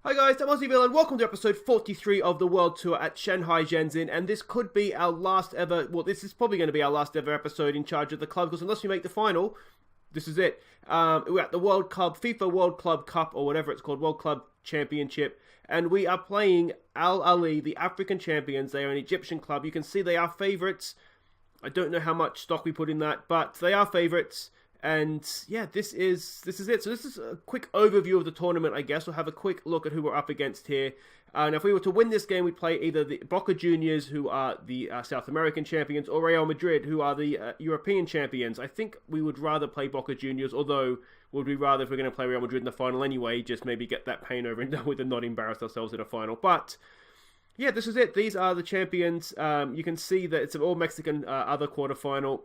Hi guys, I'm Aussie and welcome to episode 43 of the World Tour at Shanghai Shenxin, and this could be our last ever, well this is probably going to be our last ever episode in charge of the club, because unless we make the final, this is it. We're at the World Club, FIFA World Club Cup, or whatever it's called, World Club Championship, and we are playing Ahly, the African champions. They are an Egyptian club. You can see they are favourites. I don't know how much stock we put in that, but they are favourites. And yeah, this is it. So this is a quick overview of the tournament, I guess. We'll have a quick look at who we're up against here. And if we were to win this game, we'd play either the Boca Juniors, who are the South American champions, or Real Madrid, who are the European champions. I think we would rather play Boca Juniors, although would we rather, if we're going to play Real Madrid in the final anyway, just maybe get that pain over and done with and not embarrass ourselves in a final. But yeah, this is it. These are the champions. You can see that it's an all-Mexican other quarterfinal.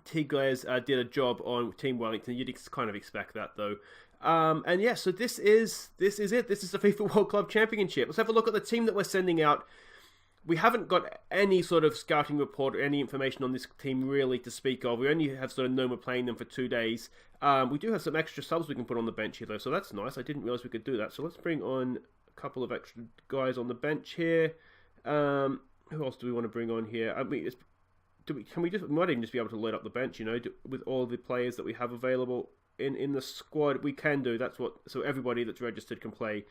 Tigres did a job on Team Wellington. You'd kind of expect that, though. And yeah, so this is it. This is the FIFA World Club Championship. Let's have a look at the team that we're sending out. We haven't got any sort of scouting report or any information on this team really to speak of. We only have sort of known we're playing them for 2 days. We do have some extra subs we can put on the bench here, though, so that's nice. I didn't realise we could do that. So let's bring on a couple of extra guys on the bench here. Who else do we want to bring on here? I mean, we might even just be able to load up the bench, you know, with all the players that we have available in the squad. We can do so everybody that's registered can play.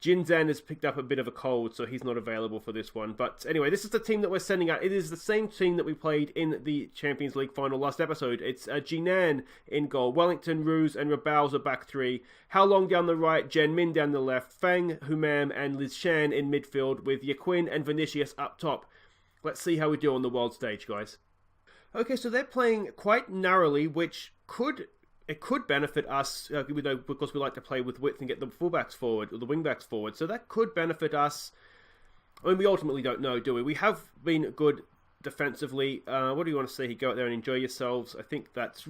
Jinzan has picked up a bit of a cold, so he's not available for this one. But anyway, this is the team that we're sending out. It is the same team that we played in the Champions League final last episode. It's Jinan in goal, Wellington, Ruse, and Rabao's a back three. How Long down the right, Jen Min down the left, Feng, Humam, and Liz Shan in midfield, with Yaquin and Vinicius up top. Let's see how we do on the world stage, guys. Okay, so they're playing quite narrowly, which could benefit us, because we like to play with width and get the fullbacks forward, or the wingbacks forward. So that could benefit us. I mean, we ultimately don't know, do we? We have been good defensively. What do you want to say? Go out there and enjoy yourselves. I think that's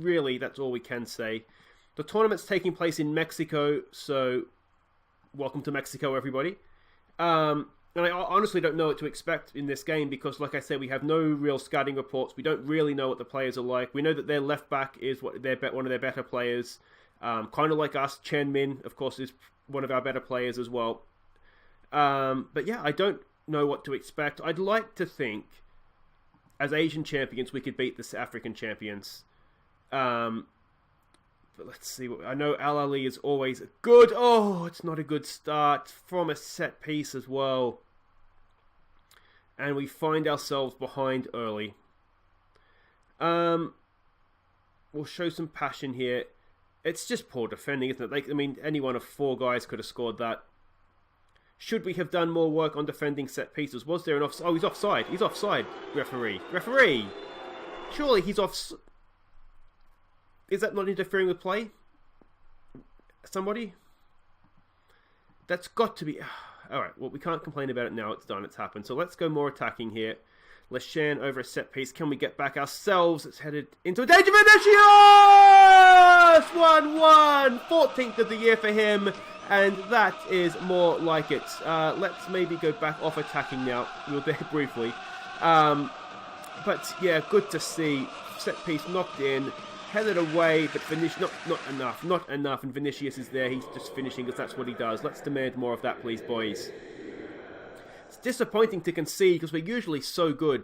all we can say. The tournament's taking place in Mexico, so welcome to Mexico, everybody. And I honestly don't know what to expect in this game because, like I said, we have no real scouting reports. We don't really know what the players are like. We know that their left back is one of their better players. Kind of like us, Chen Min, of course, is one of our better players as well. But yeah, I don't know what to expect. I'd like to think, as Asian champions, we could beat the African champions. But let's see. I know Al Ali is always good. Oh, it's not a good start from a set piece as well. And we find ourselves behind early. We'll show some passion here. It's just poor defending, isn't it? I mean, any one of 4 guys could have scored that. Should we have done more work on defending set pieces? Was there an offside? Oh, he's offside. He's offside, referee. Referee! Surely he's offside. Is that not interfering with play? Somebody? That's got to be... Alright, well, we can't complain about it now. It's done. It's happened. So let's go more attacking here. Leshan over a set piece. Can we get back ourselves? It's headed into a danger. Vinicius! 1-1! 14th of the year for him. And that is more like it. Let's maybe go back off attacking now. We were there briefly. But yeah, good to see. Set piece knocked in. Headed away, but not enough, and Vinicius is there. He's just finishing because that's what he does. Let's demand more of that, please, boys. It's disappointing to concede because we're usually so good.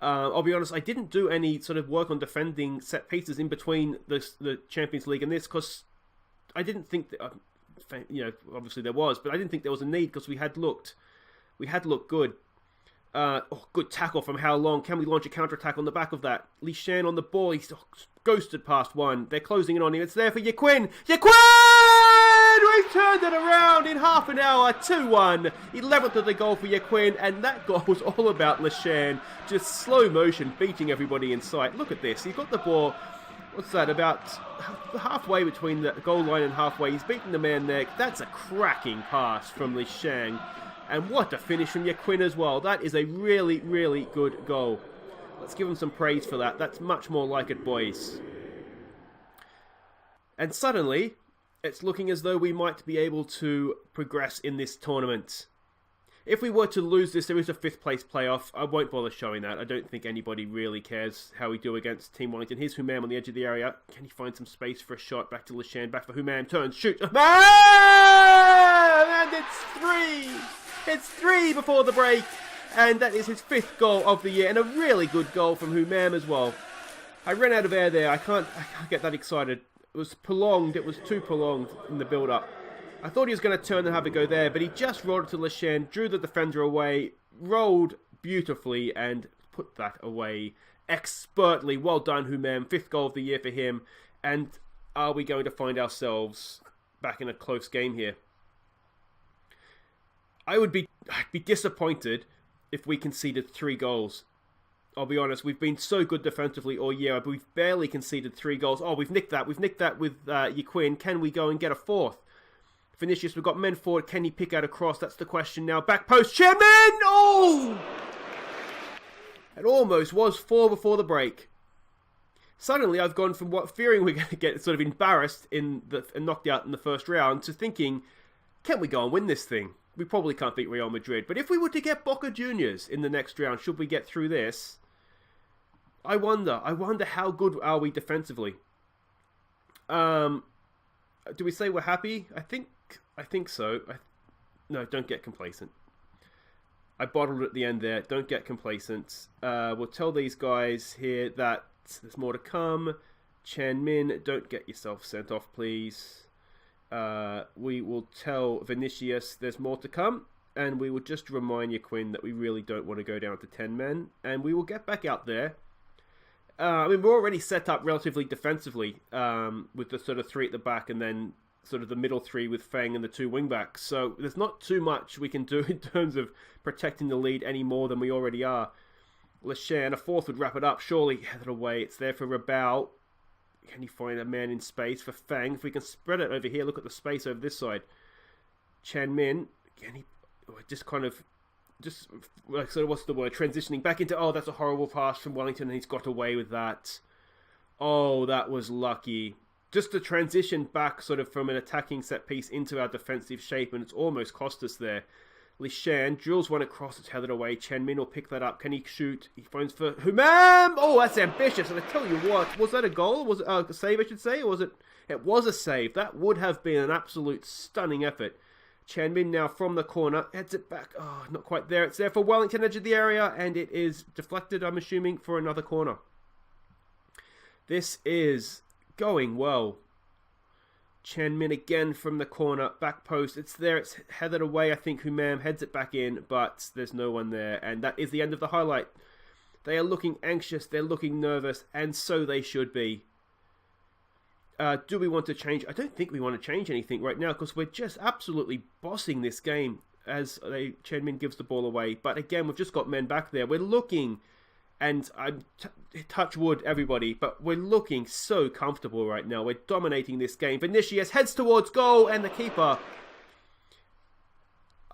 I'll be honest, I didn't do any sort of work on defending set pieces in between the Champions League and this because I didn't think that, obviously there was, but I didn't think there was a need because we had looked good. Good tackle from How Long. Can we launch a counter-attack on the back of that? Li Shan on the ball. He's ghosted past one. They're closing in on him. It's there for Yaquin. Yaquin! We've turned it around in half an hour. 2-1. 11th of the goal for Yaquin. And that goal was all about Li Shan. Just slow motion, beating everybody in sight. Look at this. He's got the ball. What's that? About halfway between the goal line and halfway. He's beating the man there. That's a cracking pass from Li Shan. And what a finish from Yaquin as well. That is a really, really good goal. Let's give him some praise for that. That's much more like it, boys. And suddenly, it's looking as though we might be able to progress in this tournament. If we were to lose this, there is a 5th place playoff. I won't bother showing that. I don't think anybody really cares how we do against Team Wellington. Here's Humam on the edge of the area. Can he find some space for a shot? Back to Lashan. Back for Humam. Turns. Shoot. And it's 3. It's 3 before the break. And that is his 5th goal of the year. And a really good goal from Humam as well. I ran out of air there. I can't get that excited. It was prolonged. It was too prolonged in the build-up. I thought he was going to turn and have a go there, but he just rolled it to Lashan, drew the defender away, rolled beautifully, and put that away expertly. Well done, Humam. 5th goal of the year for him. And are we going to find ourselves back in a close game here? I'd be disappointed if we conceded 3 goals. I'll be honest, we've been so good defensively all year, but we've barely conceded 3 goals. Oh, we've nicked that. We've nicked that with Yaquin. Can we go and get a 4th? Vinicius, we've got men forward. Can he pick out a cross? That's the question now. Back post, Chairman! Oh! It almost was 4 before the break. Suddenly, I've gone from fearing we're going to get sort of embarrassed and knocked out in the first round to thinking, can we go and win this thing? We probably can't beat Real Madrid. But if we were to get Boca Juniors in the next round, should we get through this? I wonder how good are we defensively? Do we say we're happy? I think so. No, don't get complacent. I bottled at the end there. Don't get complacent. We'll tell these guys here that there's more to come. Chan Min, don't get yourself sent off, please. We will tell Vinicius there's more to come. And we will just remind Yaquin that we really don't want to go down to 10 men. And we will get back out there. We're already set up relatively defensively with the sort of 3 at the back and then sort of the middle 3 with Feng and the 2 wing-backs. So there's not too much we can do in terms of protecting the lead any more than we already are. Lashan, a 4th would wrap it up. Surely, head it away. It's there for Rabao. Can you find a man in space for Feng? If we can spread it over here, look at the space over this side. Chan Min, can he just kind of... so what's the word? Transitioning back into, that's a horrible pass from Wellington, and he's got away with that. Oh, that was lucky. Just the transition back sort of from an attacking set piece into our defensive shape, and it's almost cost us there. Lishan drills one across, it's headed away. Chen Min will pick that up. Can he shoot? He phones for Humam! Oh, that's ambitious. And I tell you what, was that a goal? Was it a save, I should say? Or was it? It was a save. That would have been an absolute stunning effort. Chen Min now from the corner, heads it back. Oh, not quite there. It's there for Wellington, edge of the area, and it is deflected, I'm assuming, for another corner. This is going well. Chen Min again from the corner, back post. It's there, it's headed away. I think Humam heads it back in, but there's no one there. And that is the end of the highlight. They are looking anxious, they're looking nervous, and so they should be. Do we want to change? I don't think we want to change anything right now because we're just absolutely bossing this game as Chen Min gives the ball away. But again, we've just got men back there. We're looking, and I'm touch wood, everybody, but we're looking so comfortable right now. We're dominating this game. Vinicius heads towards goal, and the keeper,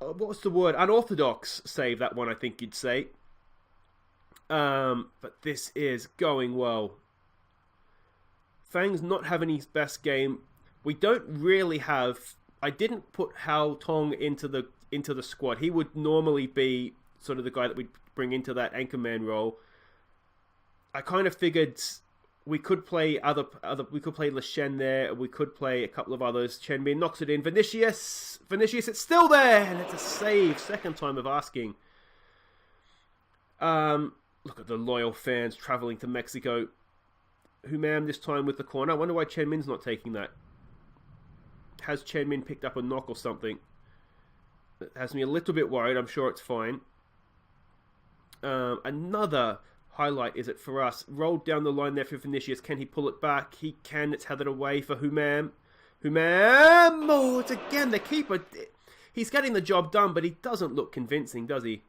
what's the word? Unorthodox save, that one, I think you'd say. But this is going well. Fang's not having his best game. We don't really have... I didn't put Hao Tong into the squad. He would normally be sort of the guy that we'd bring into that anchorman role. I kind of figured we could play we could play Lashen there. We could play a couple of others. Chen Min knocks it in. Vinicius, it's still there, and it's a save. Second time of asking. Look at the loyal fans traveling to Mexico. Humam this time with the corner. I wonder why Chen Min's not taking that. Has Chen Min picked up a knock or something? That has me a little bit worried. I'm sure it's fine. Another highlight is it for us. Rolled down the line there for Vinicius. Can he pull it back? He can. It's headed away for Humam. Humam! Oh, it's again the keeper. He's getting the job done, but he doesn't look convincing, does he?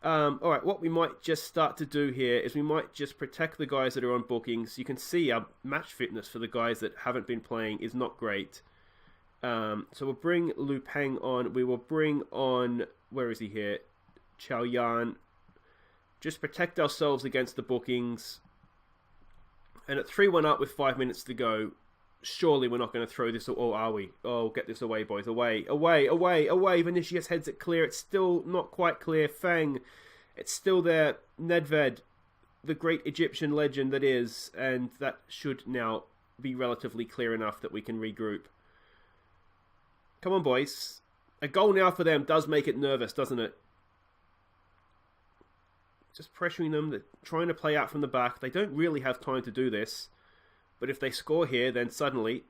Alright, what we might just start to do here is we might just protect the guys that are on bookings. You can see our match fitness for the guys that haven't been playing is not great. So we'll bring Lu Peng on. We will bring on... Where is he here? Chao Yan. Just protect ourselves against the bookings. And at 3-1 up with 5 minutes to go, Surely we're not going to throw this, or are we? Oh, get this away, boys. Away, away, away, away. Vinicius heads it clear. It's still not quite clear. Feng, it's still there. Nedved, the great Egyptian legend that is, and that should now be relatively clear enough that we can regroup. Come on, boys. A goal now for them does make it nervous, doesn't it? Just pressuring them, they're trying to play out from the back. They don't really have time to do this. But if they score here, then suddenly,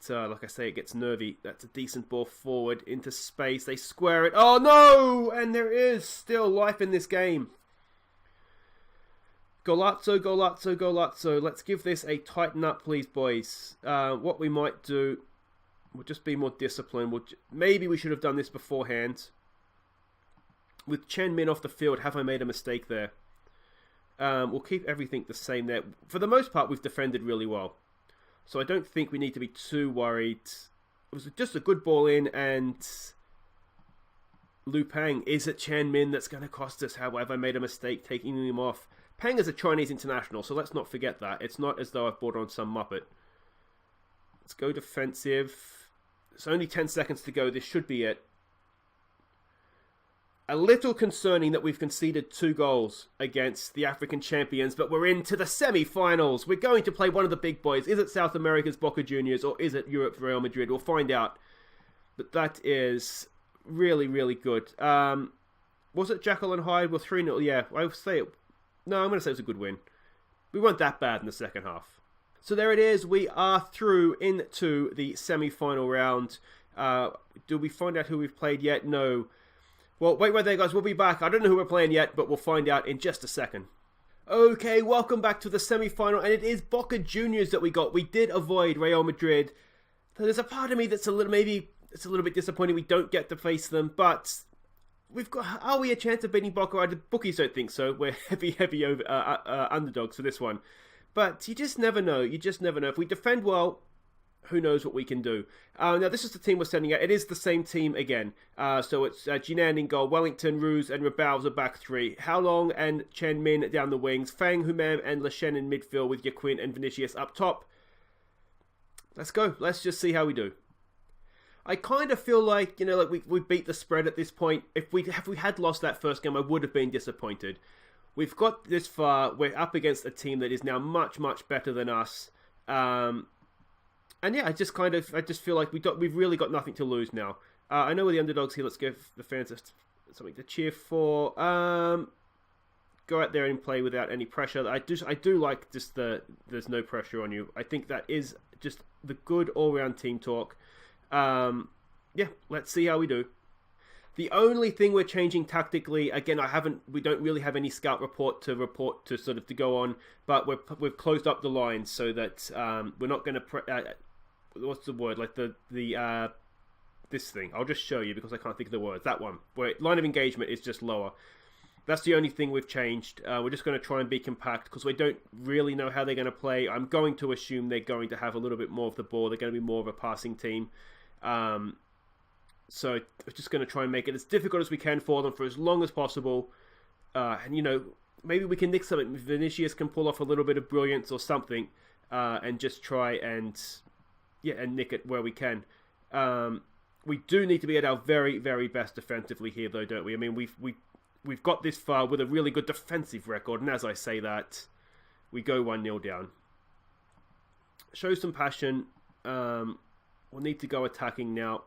like I say, it gets nervy. That's a decent ball forward into space. They square it. Oh, no! And there is still life in this game. Golazzo, Golazzo, Golazzo. Let's give this a tighten up, please, boys. What we might do, we'll just be more disciplined. Maybe we should have done this beforehand. With Chen Min off the field, have I made a mistake there? We'll keep everything the same there. For the most part, we've defended really well. So I don't think we need to be too worried. It was just a good ball in, and Lu Pang, is it Chen Min that's going to cost us? How have I made a mistake taking him off? Pang is a Chinese international, so let's not forget that. It's not as though I've brought on some muppet. Let's go defensive. It's only 10 seconds to go. This should be it. A little concerning that we've conceded 2 goals against the African champions, but we're into the semi-finals. We're going to play one of the big boys. Is it South America's Boca Juniors or is it Europe's Real Madrid? We'll find out. But that is really, really good. Was it Jekyll and Hyde? We're 3-0. Yeah, I would say it. No, I'm going to say it was a good win. We weren't that bad in the second half. So there it is. We are through into the semi-final round. Do we find out who we've played yet? No. Well, wait right there, guys. We'll be back. I don't know who we're playing yet, but we'll find out in just a second. Okay, welcome back to the semi-final, and it is Boca Juniors that we got. We did avoid Real Madrid. There's a part of me that's a little bit disappointed we don't get to face them, but we've got. Are we a chance of beating Boca? The bookies don't think so. We're heavy underdogs for this one, but you just never know. You just never know. If we defend well, who knows what we can do. Now, this is the team we're sending out. It is the same team again. So it's Jinan in goal, Wellington, Ruse, and Rabao's a back 3. How Long and Chen Min down the wings. Fang, Humam, and Le Shen in midfield with Yaquin and Vinicius up top. Let's go. Let's just see how we do. I kind of feel like, we beat the spread at this point. If we had lost that first game, I would have been disappointed. We've got this far. We're up against a team that is now much, much better than us. And yeah, I just feel like we've really got nothing to lose now. I know we're the underdogs here. Let's give the fans something to cheer for. Go out there and play without any pressure. I do like just there's no pressure on you. I think that is just the good all-round team talk. Yeah, let's see how we do. The only thing we're changing tactically, again, we don't really have any scout report to sort of to go on, but we've closed up the lines so that we're not going to what's the word, like this thing. I'll just show you because I can't think of the words. That one, where line of engagement is just lower. That's the only thing we've changed. We're just going to try and be compact because we don't really know how they're going to play. I'm going to assume they're going to have a little bit more of the ball. They're going to be more of a passing team. So we're just going to try and make it as difficult as we can for them for as long as possible. And, maybe we can nick something. Vinicius can pull off a little bit of brilliance or something and just try and nick it where we can. We do need to be at our very, very best defensively here, though, don't we? I mean, we've got this far with a really good defensive record, and as I say that, we go 1-0 down. Show some passion. We'll need to go attacking now.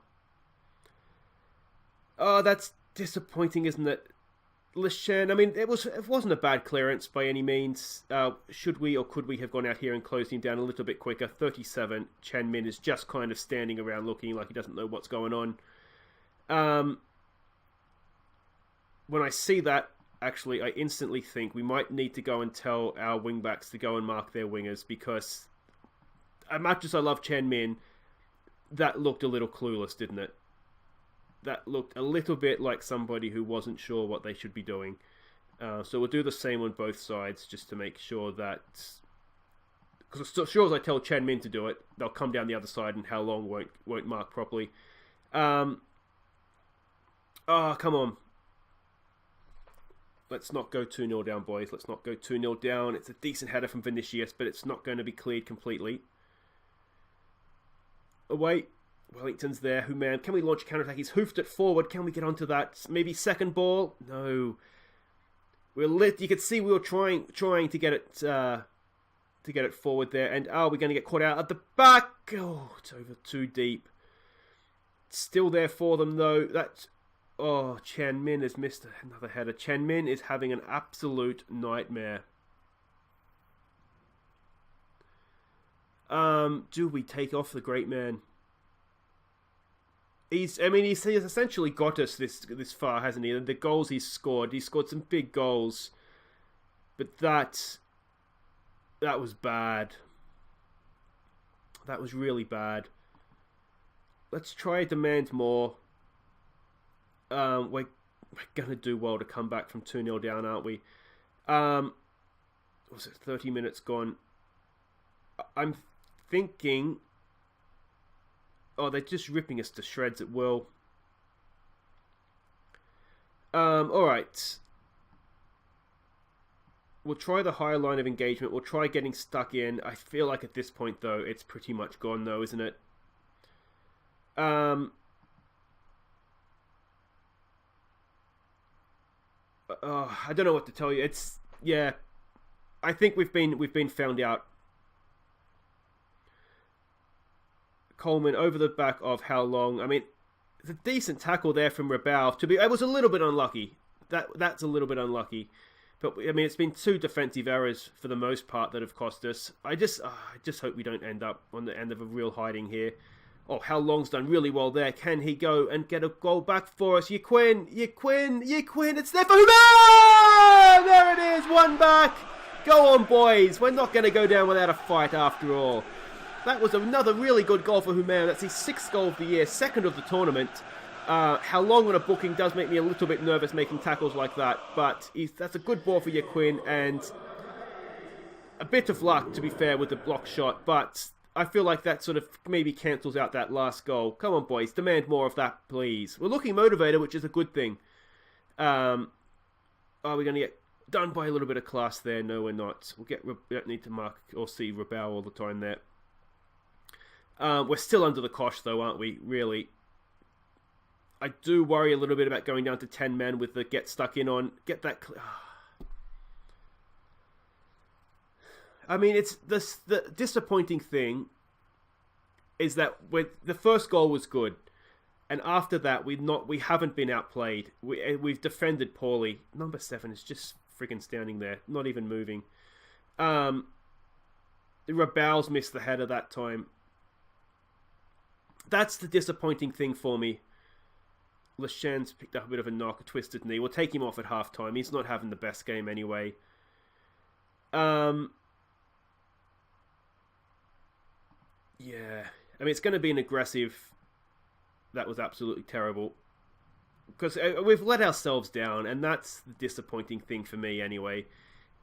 Oh, that's disappointing, isn't it? Le Shen, I mean, it wasn't a bad clearance by any means. Should we or could we have gone out here and closed him down a little bit quicker? 37. Chen Min is just kind of standing around looking like he doesn't know what's going on. When I see that, actually, I instantly think we might need to go and tell our wingbacks to go and mark their wingers because as much as I love Chen Min, that looked a little clueless, didn't it? That looked a little bit like somebody who wasn't sure what they should be doing. So we'll do the same on both sides just to make sure that... Because as sure as I tell Chen Min to do it, they'll come down the other side and How Long won't mark properly. Oh, come on. Let's not go 2-0 down, boys. Let's not go 2-0 down. It's a decent header from Vinicius, but it's not going to be cleared completely. away. Wellington's there. Human, can we launch a counter-attack? He's hoofed it forward. Can we get onto that? Maybe second ball? No. We're lit. You could see we were trying to get it forward there. And we're going to get caught out at the back. Oh, it's over too deep. Still there for them though. Chen Min has missed another header. Chen Min is having an absolute nightmare. Do we take off the great man? He's essentially got us this far, hasn't he? The goals he's scored some big goals. But that was bad. That was really bad. Let's try demand more. We're going to do well to come back from 2-0 down, aren't we? Was it 30 minutes gone? I'm thinking... Oh, they're just ripping us to shreds at will. Alright. We'll try the higher line of engagement. We'll try getting stuck in. I feel like at this point, though, it's pretty much gone, though, isn't it? I don't know what to tell you. Yeah. I think we've been found out. Coleman over the back of how long? I mean, it's a decent tackle there from Rabau. It was a little bit unlucky. That's a little bit unlucky. But I mean, it's been 2 defensive errors for the most part that have cost us. I just hope we don't end up on the end of a real hiding here. Oh, How Long's done really well there. Can he go and get a goal back for us? Yiquin. It's there for Human! There it is, 1 back. Go on, boys. We're not going to go down without a fight after all. That was another really good goal for Human. That's his 6th goal of the year, 2nd of the tournament. How Long on a booking does make me a little bit nervous making tackles like that, but that's a good ball for Yiquin, and a bit of luck, to be fair, with the block shot, but I feel like that sort of maybe cancels out that last goal. Come on, boys, demand more of that, please. We're looking motivated, which is a good thing. Are we going to get done by a little bit of class there? No, we're not. We don't need to mark or see Rabau all the time there. We're still under the cosh, though, aren't we? Really. I do worry a little bit about going down to 10 men with the get stuck in on. Get that... I mean, it's the disappointing thing is that the first goal was good, and after that we haven't been outplayed. We've defended poorly. Number 7 is just freaking standing there, not even moving. Rabau's missed the header that time. That's the disappointing thing for me. Lechen's picked up a bit of a knock, a twisted knee. We'll take him off at half-time. He's not having the best game anyway. Yeah. I mean, it's going to be an aggressive... That was absolutely terrible. Because we've let ourselves down, and that's the disappointing thing for me anyway,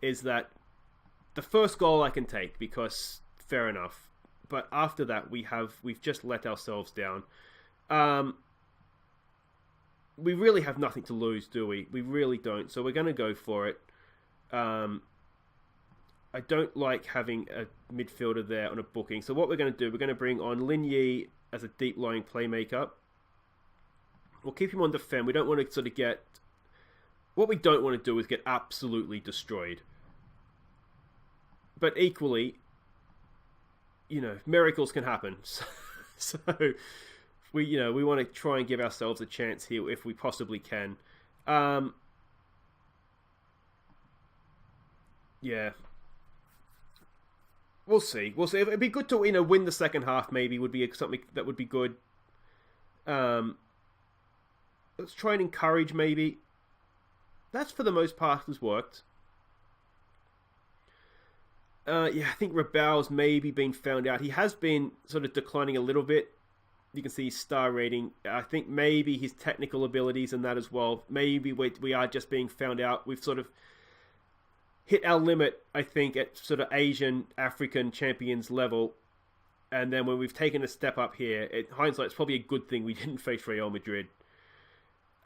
is that the first goal I can take, because fair enough. But after that, we've just let ourselves down. We really have nothing to lose, do we? We really don't. So we're going to go for it. I don't like having a midfielder there on a booking. So what we're going to do, we're going to bring on Lin Yi as a deep-lying playmaker. We'll keep him on defend. We don't want to sort of get... What we don't want to do is get absolutely destroyed. But equally, you know, miracles can happen. So we want to try and give ourselves a chance here if we possibly can. Yeah. We'll see. It'd be good to, win the second half maybe would be something that would be good. Let's try and encourage maybe. That's for the most part has worked. I think Rabau's maybe been found out. He has been sort of declining a little bit. You can see his star rating. I think maybe his technical abilities and that as well. Maybe we are just being found out. We've sort of hit our limit, I think, at sort of Asian, African champions level. And then when we've taken a step up here, in hindsight, it's probably a good thing we didn't face Real Madrid.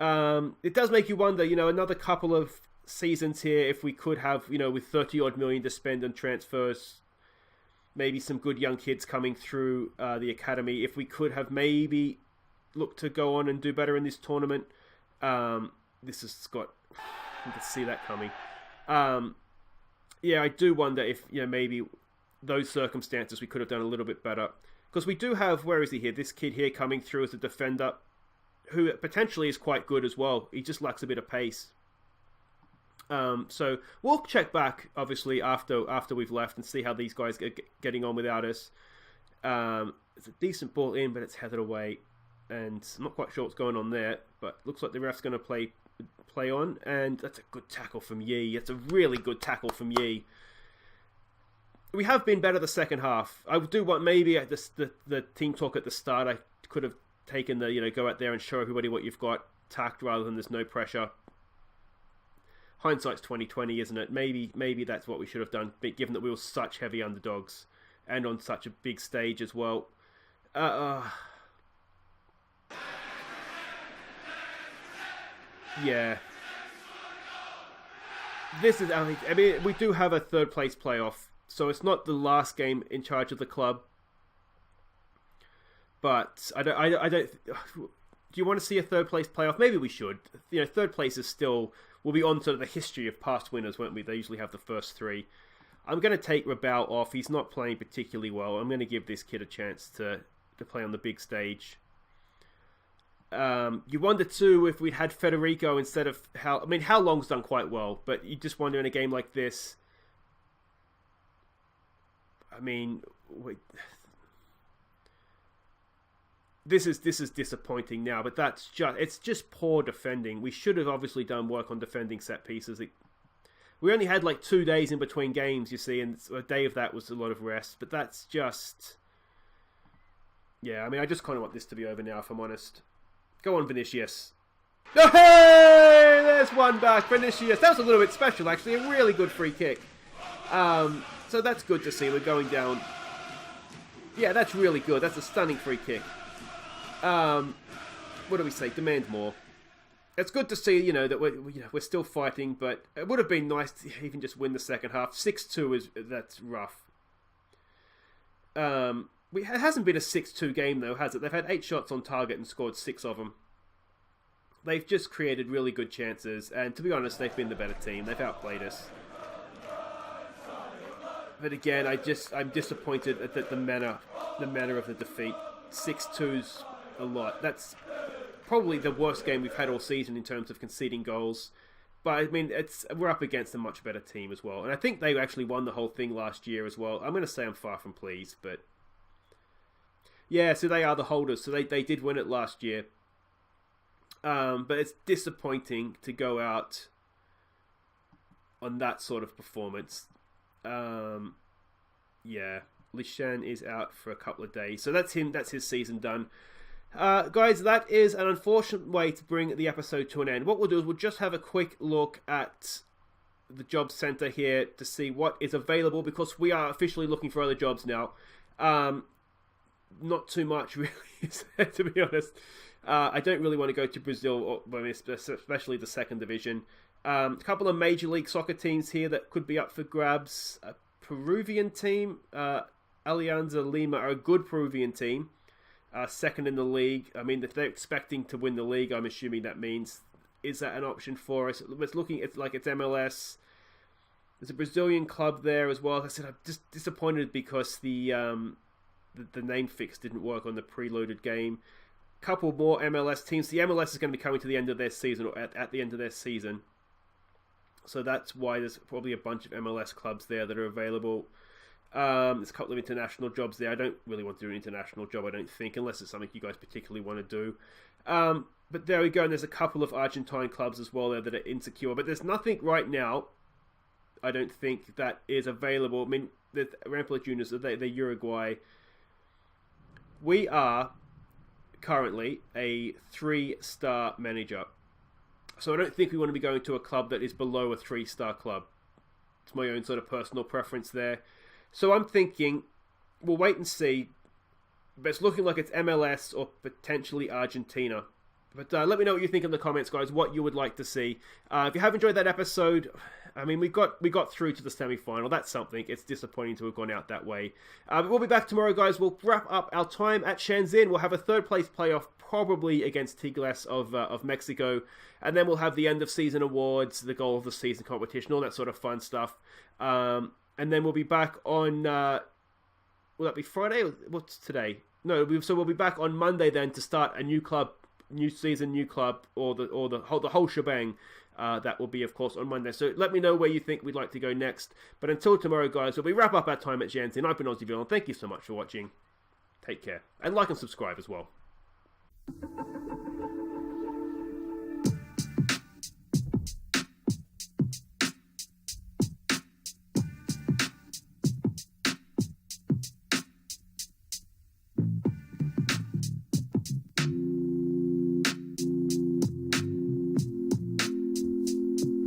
It does make you wonder, another couple of seasons here, if we could have, with 30 odd million to spend on transfers, maybe some good young kids coming through the academy. If we could have maybe looked to go on and do better in this tournament, this has got, you can see that coming. Yeah, I do wonder if, maybe those circumstances we could have done a little bit better. Because we do have, where is he here? This kid here coming through as a defender, who potentially is quite good as well. He just lacks a bit of pace. So we'll check back, obviously, after we've left and see how these guys are getting on without us. It's a decent ball in, but it's headed away. And I'm not quite sure what's going on there, but looks like the ref's going to play on. And that's a good tackle from Yi. That's a really good tackle from Yi. We have been better the second half. I do want maybe at the team talk at the start, I could have taken the, go out there and show everybody what you've got tacked rather than there's no pressure. Hindsight's 20/20, isn't it? Maybe that's what we should have done, given that we were such heavy underdogs and on such a big stage as well. Yeah. This is, I mean, we do have a third place playoff, so it's not the last game in charge of the club. But I don't. Do you want to see a third place playoff? Maybe we should. Third place is still. We'll be on to the history of past winners, won't we? They usually have the first three. I'm going to take Rabal off. He's not playing particularly well. I'm going to give this kid a chance to play on the big stage. You wonder too if we'd had Federico instead of Hal. I mean, Hal Long's done quite well, but you just wonder in a game like this. I mean, this is disappointing now, but it's just poor defending. We should have obviously done work on defending set pieces. We only had like 2 days in between games, you see, and a day of that was a lot of rest. But that's just, yeah. I mean, I just kind of want this to be over now, if I'm honest. Go on, Vinicius. Oh, hey! There's one back, Vinicius. That was a little bit special, actually. A really good free kick. So that's good to see. We're going down. Yeah, that's really good. That's a stunning free kick. What do we say? Demand more. It's good to see, that we're still fighting, but it would have been nice to even just win the second half. 6-2 that's rough. It hasn't been a 6-2 game though, has it? They've had 8 shots on target and scored 6 of them. They've just created really good chances, and to be honest, they've been the better team. They've outplayed us. But again, I'm disappointed at the manner of the defeat. 6-2's a lot. That's probably the worst game we've had all season in terms of conceding goals. But I mean, we're up against a much better team as well. And I think they actually won the whole thing last year as well. I'm going to say I'm far from pleased, but yeah, so they are the holders. So they did win it last year. But it's disappointing to go out on that sort of performance. Yeah, Lishan is out for a couple of days. So that's him. That's his season done. Guys, that is an unfortunate way to bring the episode to an end. What we'll do is we'll just have a quick look at the job center here to see what is available, because we are officially looking for other jobs now. Not too much, really, to be honest. I don't really want to go to Brazil, especially the second division. A couple of Major League Soccer teams here that could be up for grabs. A Peruvian team, Alianza Lima, are a good Peruvian team. Second in the league. I mean, if they're expecting to win the league, I'm assuming that means, is that an option for us? It's looking, it's like it's MLS. There's a Brazilian club there as well. Like I said, I'm just disappointed because the name fix didn't work on the preloaded game. Couple more MLS teams. The MLS is going to be coming to the end of their season, or at the end of their season. So that's why there's probably a bunch of MLS clubs there that are available. There's a couple of international jobs there. I don't really want to do an international job, I don't think, unless it's something you guys particularly want to do. But there we go, and there's a couple of Argentine clubs as well there that are insecure. But there's nothing right now, I don't think, that is available. I mean, the Rampla Juniors, they're Uruguay. We are currently a 3-star manager. So I don't think we want to be going to a club that is below a 3-star club. It's my own sort of personal preference there. So I'm thinking, we'll wait and see. But it's looking like it's MLS or potentially Argentina. But let me know what you think in the comments, guys, what you would like to see. If you have enjoyed that episode, I mean, we got through to the semi-final. That's something. It's disappointing to have gone out that way. We'll be back tomorrow, guys. We'll wrap up our time at Shenzhen. We'll have a third-place playoff, probably against Tigres of Mexico. And then we'll have the end-of-season awards, the goal of the season competition, all that sort of fun stuff. And then we'll be back on... will that be Friday? What's today? No, so we'll be back on Monday then to start a new club, new season, new club, or the whole shebang. That will be, of course, on Monday. So let me know where you think we'd like to go next. But until tomorrow, guys, we'll wrap up our time at Shenzhen. I've been Aussie Villain. Thank you so much for watching. Take care. And like and subscribe as well.